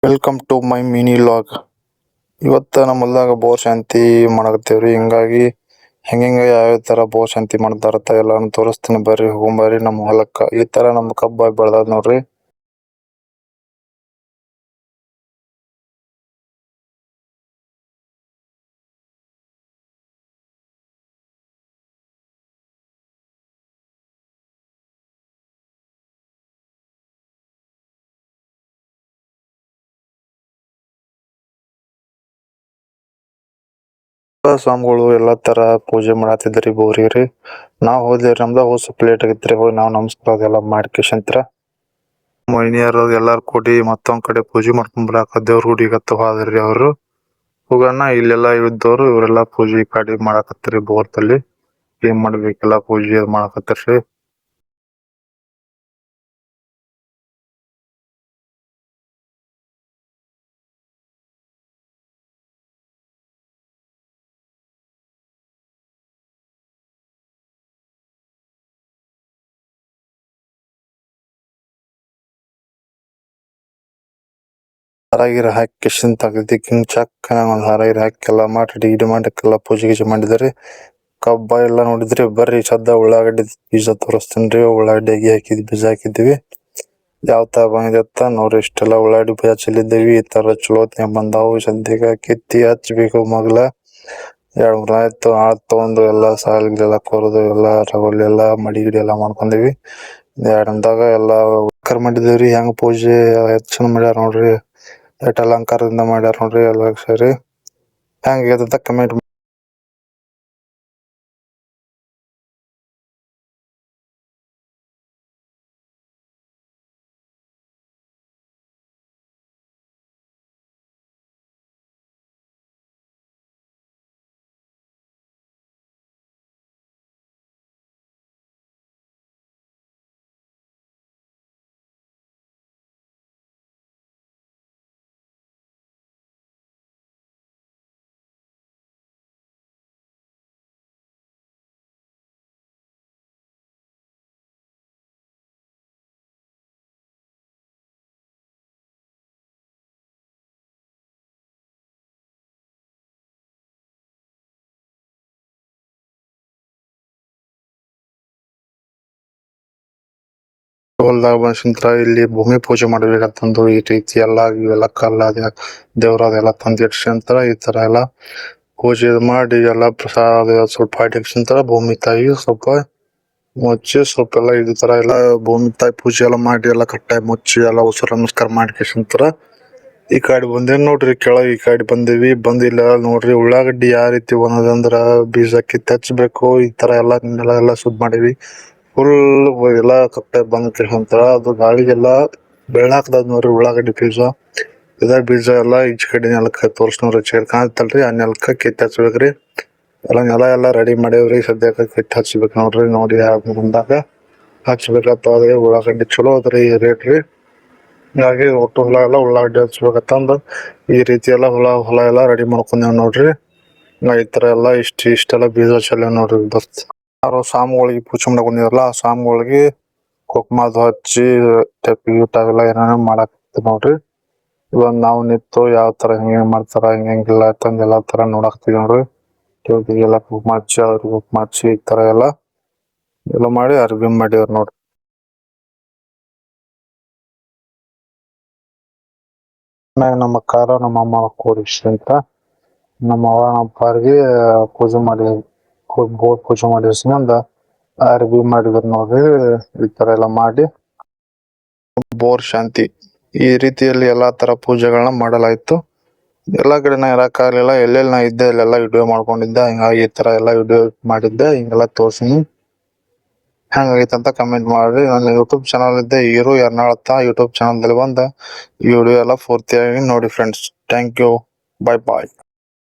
Welcome to my mini vlog. ಇವತ್ತು ನಮ್ಮ ಹೊಲ್ದಾಗ ಬೋರ್ ಶಾಂತಿ ಮಾಡಕತ್ತೇವ್ರಿ. ಹಿಂಗಾಗಿ ಹೆಂಗೆ ಯಾವ ತರ ಬೋರ್ ಶಾಂತಿ ಮಾಡ್ತಾರತ್ತ ಎಲ್ಲಾನು ತೋರಿಸ್ತೀನಿ. ಬರ್ರಿ ಹೋಗ್ಬರ್ರಿ ನಮ್ಮ ಹೊಲಕ್ಕ. ಈ ತರ ನಮ್ಮ ಕಬ್ಬ ಬೆಳ್ದದ್ ನೋಡ್ರಿ. ಸ್ವಾಮಿಗಳು ಎಲ್ಲಾ ತರ ಪೂಜೆ ಮಾಡತ್ತಿದ್ರಿ ಬೋರಿಗ್ರಿ. ನಾವ್ ಹೋದ್ರಿ, ನಮ್ದ ಹೋದ್ ಸ್ವಲ್ಪ ಲೇಟ್ ಆಗಿತ್ರಿ. ಹೋಗಿ ನಾವ್ ನಮಸ್ಕಾರ ಅದೆಲ್ಲ ಮಾಡ್ಕೇಶಂತ್ರ ಮೈನಿಯರ್ ಎಲ್ಲಾರು ಕೂಡಿ ಮತ್ತೊಂದ್ ಕಡೆ ಪೂಜೆ ಮಾಡ್ಕೊಂಡ್ ಬರಾಕ ದೇವ್ರ ಗುಡಿಗತ್ತ ಹೋದ್ರಿ. ಅವ್ರು ಹೋಗಣ ಇಲ್ಲೆಲ್ಲಾ ಇದ್ದವ್ರು ಇವರೆಲ್ಲಾ ಪೂಜೆ ಕಾಡಿ ಮಾಡಾಕತ್ರಿ. ಬೋರ್ತಲ್ಲಿ ಏನ್ ಮಾಡ್ಬೇಕೆಲ್ಲಾ ಪೂಜೆ ಮಾಡಾಕತ್ರಿ. ಹಾರ ಹಾಕಿ ತೆಗ್ದಿ ಚಕ್ ಒಂದ್ ಹಾರ ಹಾಕಿ ಎಲ್ಲ ಮಾಡಿ ಡಿಗ್ರಿ ಮಾಡಕ್ಕೆಲ್ಲ ಪೂಜೆ ಗೀಜೆ ಮಾಡಿದ್ರಿ. ಕಬ್ಬ ಎಲ್ಲ ನೋಡಿದ್ರಿ. ಬರ್ರಿ ಸದ್ದ ಉಳ್ಳಾಗಡ್ಡಿ ಬೀಜ ತೋರಿಸ್ತೇನ್ರಿ. ಉಳ್ಳಾಗಡ್ಡಿ ಹಾಕಿದ್ವಿ, ಬೀಜ ಹಾಕಿದ್ವಿ. ಯಾವ ತರ ಬಂದಿತ್ತ ನೋಡ್ರಿ. ಇಷ್ಟೆಲ್ಲ ಉಳ್ಳಾಗಡ್ಡಿ ಬೀಜ ಚೆಲ್ಲಿದ್ದೀವಿ. ಈ ತರ ಚಲೋತ್ನ ಬಂದಾವು. ಸದ್ಯಗ ಕಿತ್ತಿ ಹಚ್ಬೇಕು. ಮಗ್ಲ 2-3 ಆಯ್ತು. ಆಳ್ ತಗೊಂಡು ಎಲ್ಲಾ ಸಾಲ್ಗಿಲೆಲ್ಲ ಕೊರದು ಎಲ್ಲಾ ರಗೋಲಿ ಎಲ್ಲಾ ಮಡಿ ಗಿಡಿ ಎಲ್ಲಾ ಮಾಡ್ಕೊಂಡಿವಿ. 2 ದಿನದಾಗ ಎಲ್ಲಾ ಉತ್ಕರ್ ಮಾಡಿದೇವ್ರಿ. ಹೆಂಗ್ ಪೂಜೆ ಹೆಚ್ಚನ ಮಾಡ್ಯಾರ ನೋಡ್ರಿ. ಎಟ್ ಅಲಂಕಾರದಿಂದ ಮಾಡ್ಯಾರ ನೋಡ್ರಿ ಎಲ್ಲ ಸರಿ. ಹೆಂಗ ಕಮೆಂಟ್ ಹೊಲ್ದಾಗ ಬಂದ್ರ ಇಲ್ಲಿ ಭೂಮಿ ಪೂಜೆ ಮಾಡ್ಬೇಕಂತಂದು ಈ ರೀತಿ ಎಲ್ಲಾ ಇವೆಲ್ಲ ಕಲ್ಲ ದೇವ್ರ ಅದೆಲ್ಲ ತಂದಿಡ್ಸಿ ಅಂತರ ಈ ತರ ಎಲ್ಲಾ ಪೂಜೆ ಮಾಡಿ ಎಲ್ಲಾ ಪ್ರಸಾದ ಸ್ವಲ್ಪ ಇಟ್ಟಿರ್ಸಿಂತರ ಭೂಮಿ ತಾಯಿ ಸ್ವಲ್ಪ ಮುಚ್ಚಿ ಸ್ವಲ್ಪ ಎಲ್ಲ ಇದ ತರ ಎಲ್ಲ ಭೂಮಿ ತಾಯಿ ಪೂಜೆ ಎಲ್ಲ ಮಾಡಿ ಎಲ್ಲ ಕಟ್ಟಾಗಿ ಮುಚ್ಚಿ ಎಲ್ಲ ಉಸಿರ ನಮಸ್ಕಾರ ಮಾಡ್ಕೇಶಂತರ ಈ ಕಡೆ ಬಂದೇವ್ ನೋಡ್ರಿ. ಕೆಳಗ್ ಈ ಕಡೆ ಬಂದಿಲ್ಲ ನೋಡ್ರಿ. ಉಳ್ಳಾಗಡ್ಡಿ ಯಾವ ರೀತಿ ಒಂದಂದ್ರ ಬೀಜ ಕಿತ್ತಿ ಹಚ್ಬೇಕು. ಈ ತರ ಎಲ್ಲ ಸುದ್ ಮಾಡಿವಿ. ಫುಲ್ ಎಲ್ಲಾ ಕಪ್ಪ ಬಂದ ಅಂತರ ಅದು ಗಾಳಿಗೆಲ್ಲ ಬೆಳ್ಳಾಕದ ನೋಡ್ರಿ. ಉಳ್ಳಾಗಡ್ಡಿ ಬೀಜ ಬೀಜ ಎಲ್ಲಾ ಈಚ ಕಡೆ ನೆಲಕ್ಕ ತೋರ್ಸ್ನವ್ರಿ. ಚೇರ್ ಕಾಣತ್ತಲ್ರಿ, ಆ ನೆಲಕ್ಕ ಕಿತ್ತಿ ಹಚ್ಬೇಕ್ರಿ. ನೆಲ ಎಲ್ಲಾ ರೆಡಿ ಮಾಡೇವ್ರಿ. ಸದ್ಯಕ್ಕೆ ಕಿತ್ತಿ ಹಚ್ಬೇಕ್ ನೋಡ್ರಿ. ನೋಡಿ ಮುಂದಾಗ ಹಚ್ಬೇಕಂತ ಉಳ್ಳಾಗಡ್ಡಿ ಚಲೋ ಅದ್ರಿ ರೇಟ್ ರೀ. ಹಿಂಗಾಗಿ ಒಟ್ಟು ಹೊಲ ಎಲ್ಲ ಉಳ್ಳಾಗಡ್ಡಿ ಹಚ್ಬೇಕಂತಂದ ಈ ರೀತಿ ಎಲ್ಲ ಹೊಲ ಎಲ್ಲಾ ರೆಡಿ ಮಾಡ್ಕೊಂಡೇವ್ ನೋಡ್ರಿ. ಈ ತರ ಎಲ್ಲಾ ಇಷ್ಟೆಲ್ಲಾ ಬೀಜ ಚೆಲ್ಲ ನೋಡ್ರಿ. ಯಾರು ಸ್ವಾಮಿಗಳಿಗೆ ಪೂಜೆ ಮಾಡಕ್ ಬಂದಿರಲ್ಲ ಆ ಸ್ವಾಮಿಗಳಿಗೆ ಕುಕ್ಮದ್ ಹಚ್ಚಿ ಊಟವೆಲ್ಲ ಏನೇನೋ ಮಾಡಾಕತ್ತಿ ನೋಡ್ರಿ. ಇವಾಗ ನಾವು ನಿಂತು ಯಾವ ತರ ಹೆಂಗ್ ಮಾಡ್ತಾರ ಹೆಂಗಿಲ್ಲ ಅಂತಂದ ಎಲ್ಲಾ ತರ ನೋಡಾಕ್ತಿವಿ ನೋಡ್ರಿ. ಎಲ್ಲ ಕುಕ್ಮ ಹಚ್ಚಿ ಅವ್ರಿಗೆ ಕುಕ್ಮ ಹಚ್ಚಿ ಈ ತರ ಎಲ್ಲ ಮಾಡಿ ಅರ್ಬಿ ಮಾಡಿವ್ರ ನೋಡ್ರಿ. ನಮ್ಮ ಅಕ್ಕಾರ ನಮ್ಮ ಅಮ್ಮ ಕೂಡಿಸಿ ಅಂತ ನಮ್ಮ ಅವ್ವ ನಮ್ಮ ಅಪ್ಪಾರಿಗೆ ಪೂಜೆ ಮಾಡಿ ಬೋರ್ ಪೂಜೆ ಮಾಡಿಸ್ಕೊಂಡ ಅರ್ಬಿ ಮಾಡಿದ್ರ ನೋಡ್ರಿ. ಈ ತರ ಎಲ್ಲ ಮಾಡಿ ಬೋರ್ ಶಾಂತಿ ಈ ರೀತಿಯಲ್ಲಿ ಎಲ್ಲಾ ತರ ಪೂಜೆಗಳನ್ನ ಮಾಡಲಾಯ್ತು. ಎಲ್ಲಾ ಕಡೆ ನಾ ಇರಕ್ ಆಗ್ಲಿಲ್ಲ. ಎಲ್ಲೆಲ್ಲಿ ನಾ ಇದ್ದೆ ಅಲ್ಲೆಲ್ಲಾ ವಿಡಿಯೋ ಮಾಡ್ಕೊಂಡಿದ್ದೆ. ಹಿಂಗಾಗಿ ಈ ತರ ಎಲ್ಲಾ ವಿಡಿಯೋ ಮಾಡಿದ್ದೆ. ಹಿಂಗೆಲ್ಲಾ ತೋರ್ಸಿನಿ. ಹೆಂಗೈತೆ ಅಂತ ಕಮೆಂಟ್ ಮಾಡ್ರಿ. ನನ್ನ ಯೂಟ್ಯೂಬ್ ಚಾನಲ್ ಇದ್ದೆ ಹೀರೋ ಎರ್ನಾಳತ್ತ ಯೂಟ್ಯೂಬ್ ಚಾನಲ್ ದಲ್ಲಿ ಬಂದ ಈ ವಿಡಿಯೋ ಎಲ್ಲ ಪೂರ್ತಿಯಾಗಿ ನೋಡಿ friends. Thank you. Bye bye.